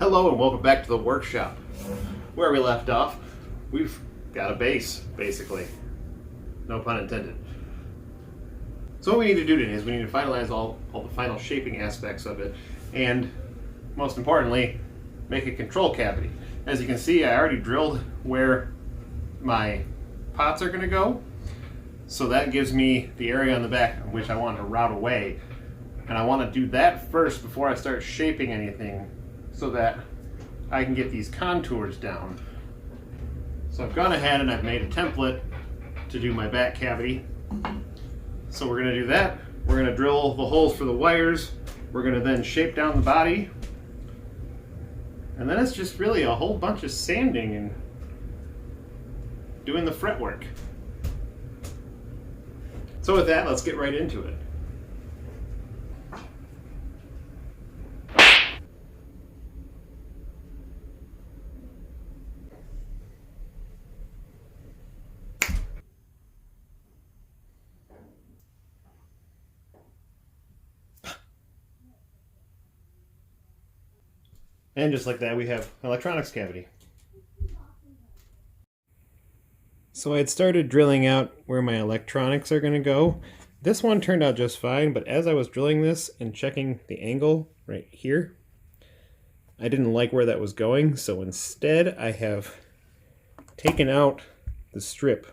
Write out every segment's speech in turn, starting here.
Hello and welcome back to the workshop. Where we left off, we've got a base, basically. No pun intended. So what we need to do today is we need to finalize all the final shaping aspects of it, and most importantly, make a control cavity. As you can see, I already drilled where my pots are going to go, so that gives me the area on the back which I want to route away. And I want to do that first before I start shaping anything, so that I can get these contours down. So I've gone ahead and I've made a template to do my back cavity. So we're going to do that. We're going to drill the holes for the wires. We're going to then shape down the body. And then it's just really a whole bunch of sanding and doing the fretwork. So with that, let's get right into it. And just like that, we have electronics cavity. So I had started drilling out where my electronics are going to go. This one turned out just fine, but as I was drilling this and checking the angle right here, I didn't like where that was going, so instead I have taken out the strip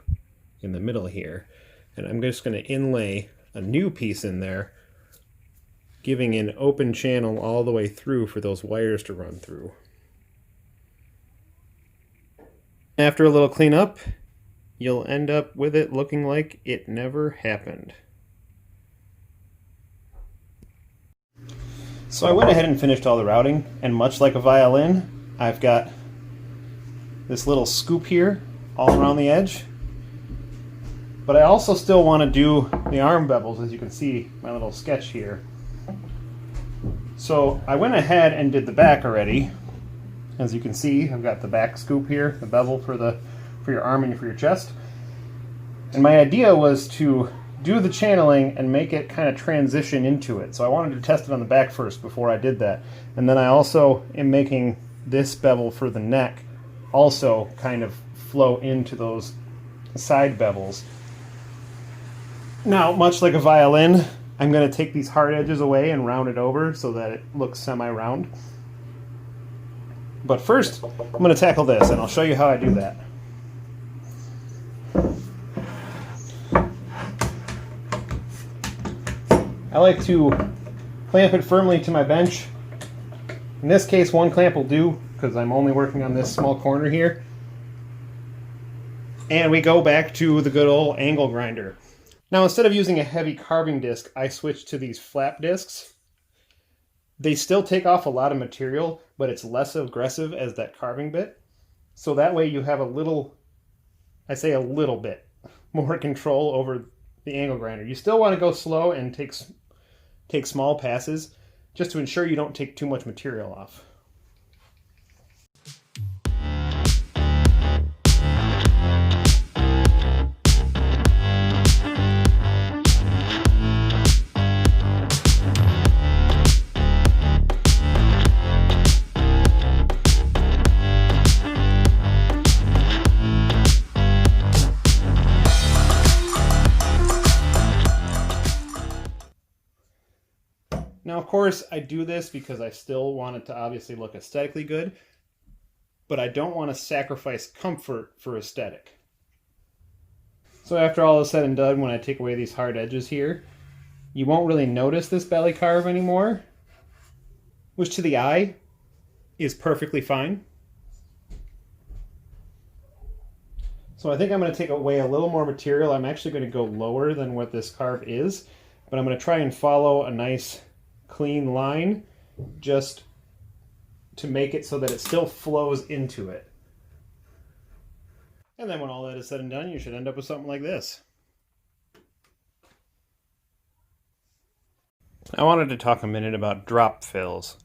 in the middle here, and I'm just going to inlay a new piece in there, giving an open channel all the way through for those wires to run through. After a little cleanup, you'll end up with it looking like it never happened. So I went ahead and finished all the routing, and much like a violin, I've got this little scoop here all around the edge. But I also still want to do the arm bevels, as you can see my little sketch here. So I went ahead and did the back already. As you can see, I've got the back scoop here, the bevel for your arm and for your chest. And my idea was to do the channeling and make it kind of transition into it. So I wanted to test it on the back first before I did that. And then I also am making this bevel for the neck also kind of flow into those side bevels. Now, much like a violin, I'm going to take these hard edges away and round it over so that it looks semi-round. But first, I'm going to tackle this, and I'll show you how I do that. I like to clamp it firmly to my bench. In this case, one clamp will do, because I'm only working on this small corner here. And we go back to the good old angle grinder. Now, instead of using a heavy carving disc, I switched to these flap discs. They still take off a lot of material, but it's less aggressive as that carving bit. So that way you have a little, I say a little bit, more control over the angle grinder. You still want to go slow and take small passes, just to ensure you don't take too much material off. Now, of course, I do this because I still want it to obviously look aesthetically good, but I don't want to sacrifice comfort for aesthetic. So after all is said and done, when I take away these hard edges here, you won't really notice this belly carve anymore, which to the eye is perfectly fine. So I think I'm going to take away a little more material. I'm actually going to go lower than what this carve is, but I'm going to try and follow a nice clean line just to make it so that it still flows into it. And then when all that is said and done, you should end up with something like this. I wanted to talk a minute about drop fills.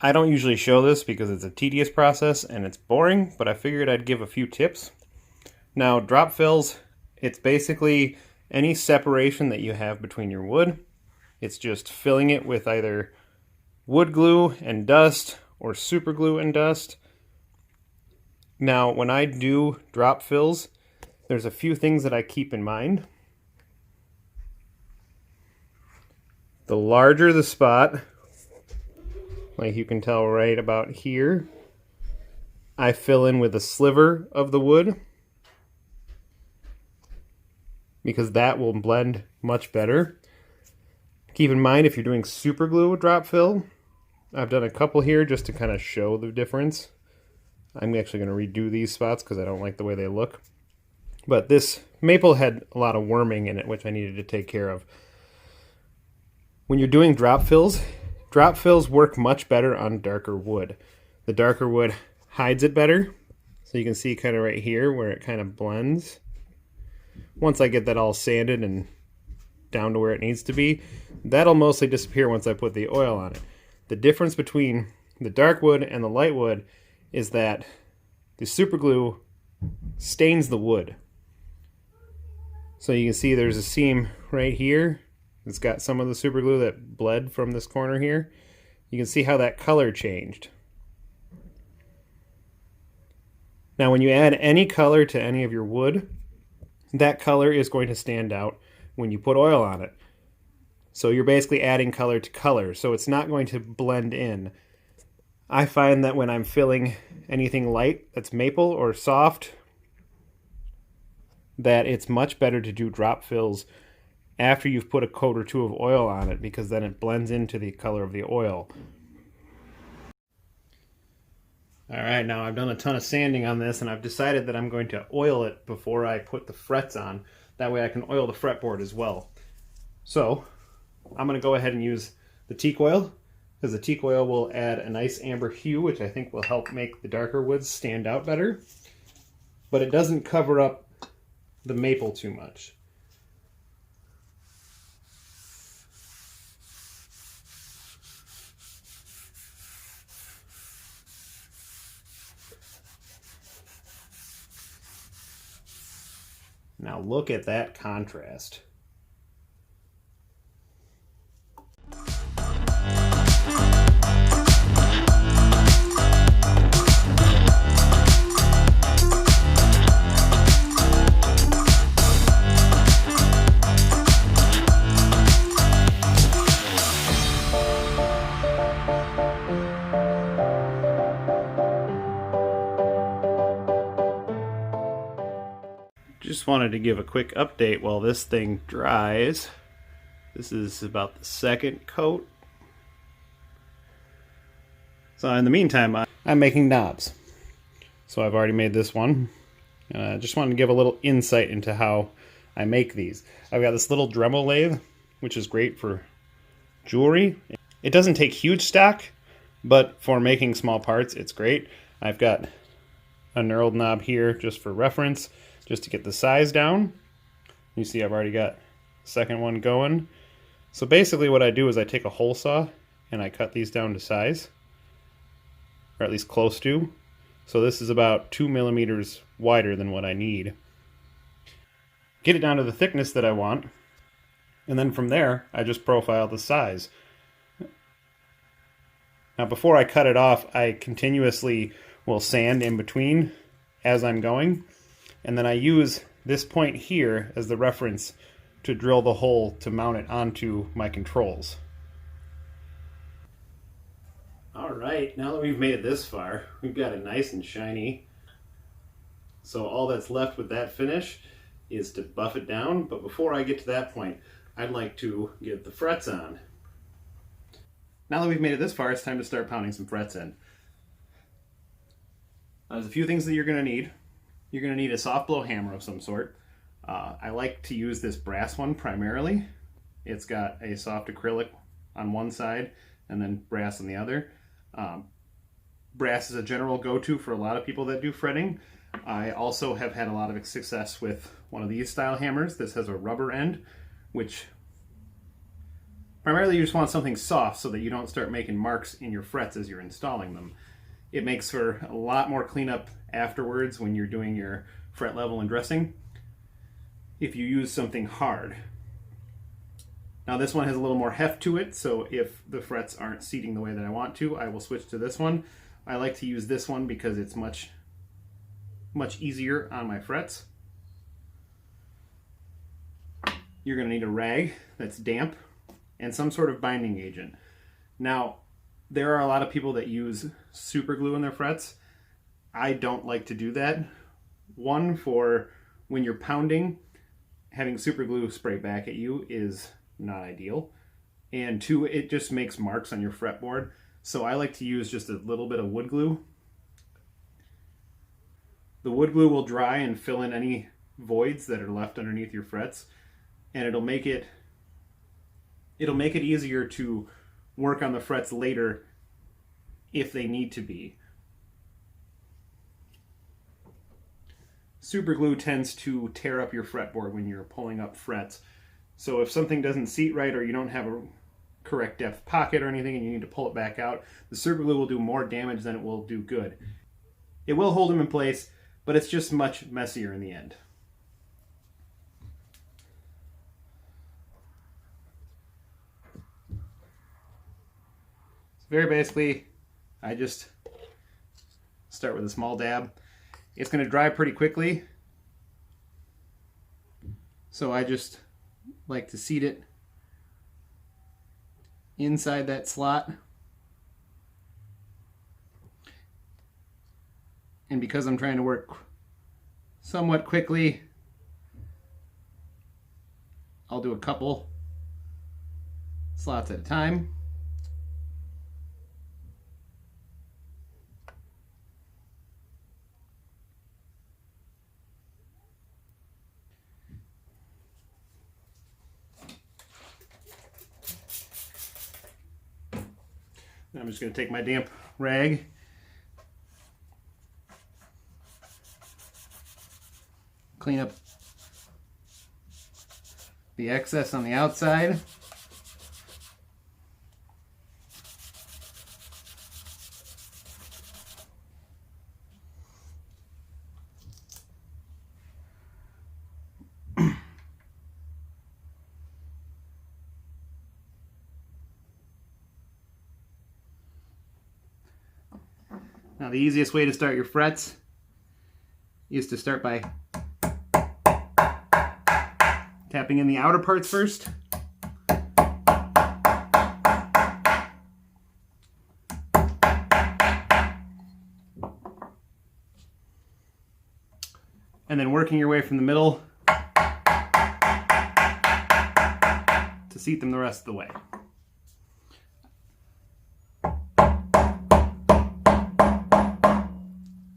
I don't usually show this because it's a tedious process and it's boring, but I figured I'd give a few tips. Now, drop fills, it's basically any separation that you have between your wood. It's just filling it with either wood glue and dust or super glue and dust. Now, when I do drop fills, there's a few things that I keep in mind. The larger the spot, like you can tell right about here, I fill in with a sliver of the wood because that will blend much better. Keep in mind, if you're doing super glue drop fill, I've done a couple here just to kind of show the difference. I'm actually going to redo these spots because I don't like the way they look. But this maple had a lot of worming in it, which I needed to take care of. When you're doing drop fills work much better on darker wood. The darker wood hides it better. So you can see kind of right here where it kind of blends. Once I get that all sanded and down to where it needs to be, that'll mostly disappear once I put the oil on it. The difference between the dark wood and the light wood is that the super glue stains the wood. So you can see there's a seam right here. It's got some of the super glue that bled from this corner here. You can see how that color changed. Now when you add any color to any of your wood, that color is going to stand out when you put oil on it. So you're basically adding color to color, so it's not going to blend in. I find that when I'm filling anything light that's maple or soft, that it's much better to do drop fills after you've put a coat or two of oil on it, because then it blends into the color of the oil. Alright, now I've done a ton of sanding on this, and I've decided that I'm going to oil it before I put the frets on. That way I can oil the fretboard as well. So, I'm going to go ahead and use the teak oil, because the teak oil will add a nice amber hue, which I think will help make the darker woods stand out better. But it doesn't cover up the maple too much. Now look at that contrast. Just wanted to give a quick update while this thing dries. This is about the second coat. So in the meantime, I'm making knobs. So I've already made this one. Just wanted to give a little insight into how I make these. I've got this little Dremel lathe, which is great for jewelry. It doesn't take huge stock, but for making small parts, it's great. I've got a knurled knob here just for reference, just to get the size down. You see I've already got the second one going. So basically what I do is I take a hole saw and I cut these down to size, or at least close to. So this is about 2 millimeters wider than what I need. Get it down to the thickness that I want, and then from there I just profile the size. Now before I cut it off, I continuously will sand in between as I'm going. And then I use this point here as the reference to drill the hole to mount it onto my controls. Alright, now that we've made it this far, we've got it nice and shiny. So all that's left with that finish is to buff it down, but before I get to that point, I'd like to get the frets on. Now that we've made it this far, it's time to start pounding some frets in. There's a few things that you're going to need. You're going to need a soft blow hammer of some sort. I like to use this brass one primarily. It's got a soft acrylic on one side and then brass on the other. Brass is a general go-to for a lot of people that do fretting. I also have had a lot of success with one of these style hammers. This has a rubber end, which primarily you just want something soft so that you don't start making marks in your frets as you're installing them. It makes for a lot more cleanup afterwards when you're doing your fret level and dressing if you use something hard. Now this one has a little more heft to it, so if the frets aren't seating the way that I want to, I will switch to this one. I like to use this one because it's much easier on my frets. You're going to need a rag that's damp and some sort of binding agent. Now, there are a lot of people that use super glue in their frets. I don't like to do that. One, for when you're pounding, having super glue spray back at you is not ideal. And two, it just makes marks on your fretboard. So I like to use just a little bit of wood glue. The wood glue will dry and fill in any voids that are left underneath your frets, and it'll make it easier to work on the frets later if they need to be. Super glue tends to tear up your fretboard when you're pulling up frets. So if something doesn't seat right, or you don't have a correct depth pocket or anything and you need to pull it back out, the super glue will do more damage than it will do good. It will hold them in place, but it's just much messier in the end. So very basically, I just start with a small dab. It's going to dry pretty quickly, so I just like to seat it inside that slot. And because I'm trying to work somewhat quickly, I'll do a couple slots at a time. I'm just going to take my damp rag, clean up the excess on the outside. Now the easiest way to start your frets is to start by tapping in the outer parts first. And then working your way from the middle to seat them the rest of the way.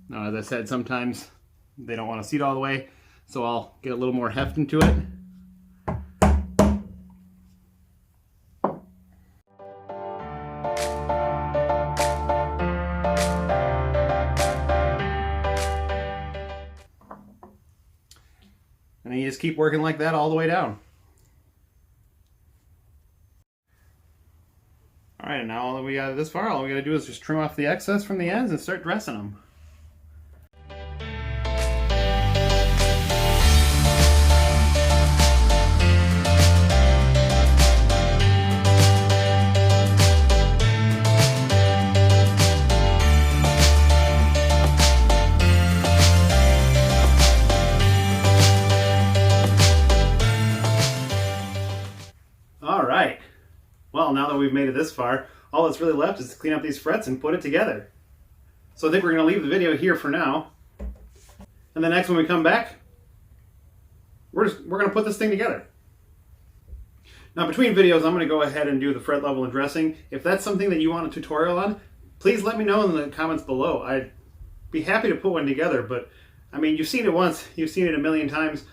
Now, as I said, sometimes they don't want to seat all the way, so I'll get a little more heft into it. And then you just keep working like that all the way down. All right, and now all that we got this far, all we got to do is just trim off the excess from the ends and start dressing them. Alright, well, now that we've made it this far, all that's really left is to clean up these frets and put it together. So I think we're going to leave the video here for now. And the next when we come back, we're going to put this thing together. Now between videos, I'm going to go ahead and do the fret level and dressing. If that's something that you want a tutorial on, please let me know in the comments below. I'd be happy to put one together, but I mean, you've seen it once, you've seen it a million times.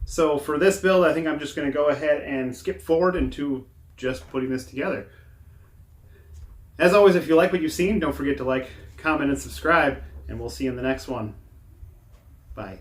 So for this build, I think I'm just going to go ahead and skip forward into just putting this together. As always, if you like what you've seen, don't forget to like, comment, and subscribe, and we'll see you in the next one. Bye.